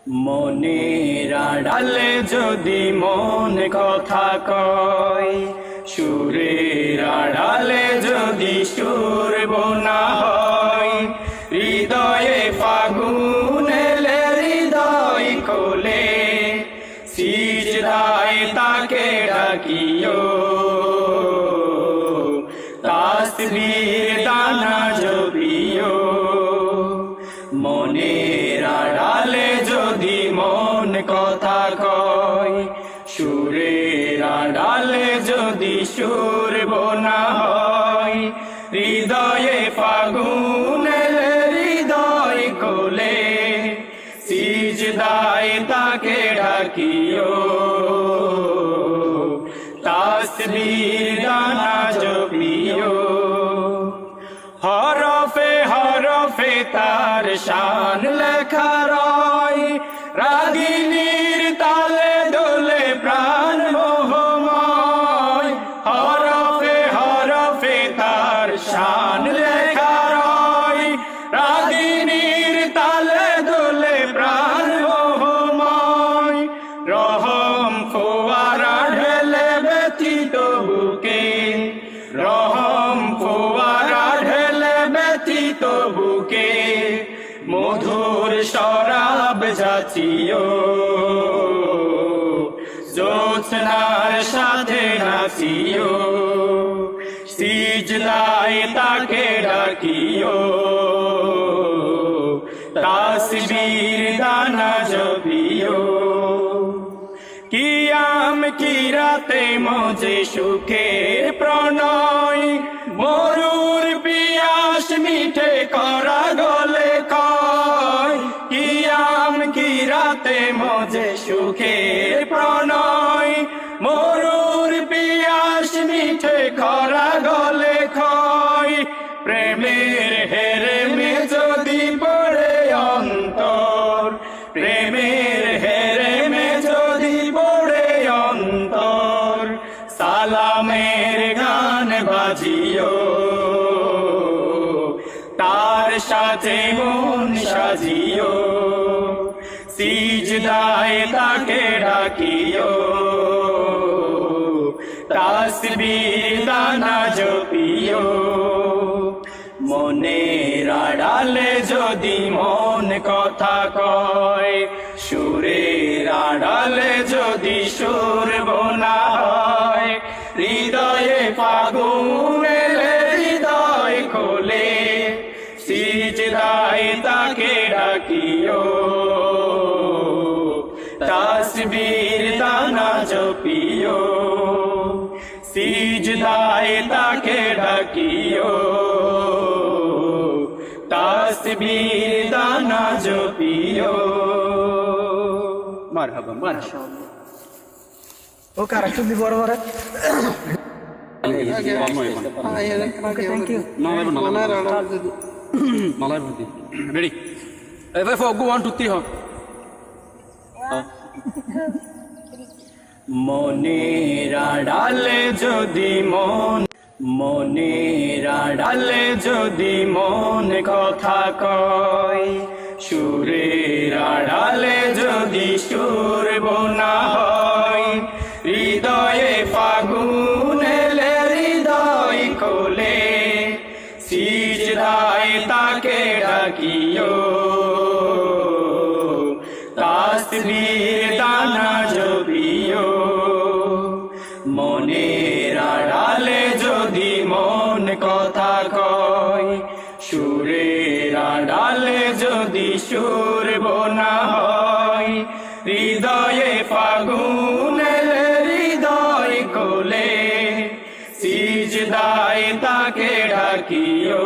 মনের আড়ালে যদি মন কথা কয়, সুরের আড়ালে যদি সুর বোনা হয়, হৃদয়ে ফাগুন এলে হৃদয় কোলে, সিজদায় তাকে ডাকিও, তাসবির দানা জপিও। মনের আড়ালে যদি মন কথা কয়, সুরের আড়ালে যদি সুর বোনা হয়, হৃদয়ে ফাগুন এলে হৃদয় কোলে, সিজদায় তাকে ডাকিও, তাসবির দানা জপিও। হরফে হরফে তার শান লেখা রয়, রাগিনীর তালে দোলে প্রাণ মোহময়। হরফে হরফে তার শান লেখা রয়, রাগিনীর তালে দোলে প্রাণ মোহময়। রহম ফোয়ারা ঢেলে ব্যথিত বুকে, রহম ফোয়ারা ঢেলে ব্যথিত বুকে, মধুর শরাব যাচিও, জ্যোৎস্নার সাথে নাচিও, সিজদায় তাকে ডাকিও, তাসবির দানা জপিও। কিয়াম কি রাতে মজে সুখের প্রণয়, মরুর পিয়াস মিঠে করা গলে কয়। কিয়াম কি রাতে মজে সুখের প্রণয়, মরুর পিয়াস মিঠে করা গলে কয়। প্রেমের হেরেমে যদি পড়ে অন্তর, প্রেমের হেরেমে যদি পড়ে অন্তর, সালামের গান বাজিও, তার সাথে মন সাজিও, সিজদায় তাকে ডাকিও, তাসবির দানা জপিও। মনের আড়ালে যদি মন কথা কয়, সুরের আড়ালে যদি সুর বোনা হয়, হৃদয়ে ফাগুন এলে হৃদয় কোলে, সিজদায় তাকে ডাকিও, তাসবির দানা জপিও, সিজদায় তাকে ডাকিও, তাসবির দানা জপিও। মারহাবা মারহাবা। ও কারা শুনবি বড় বড়। রেডি? 1 2 3 হ। মনের আড়ালে যদি মন, মনের আড়ালে যদি মন কথা কয়, সুরের আড়ালে যদি সুর বোনা হয়, হৃদয়ে ফাগুন এলে হৃদয় কোলে, সিজদায় তাকে ডাকিও, তাসবির দানা জপিও। মনের আড়ালে যদি মন কথা কয়, সুরের আড়ালে যদি সুর বোনা হয়, হৃদয়ে ফাগুন এলে হৃদয় কোলে, সিজদায় তাকে ডাকিও।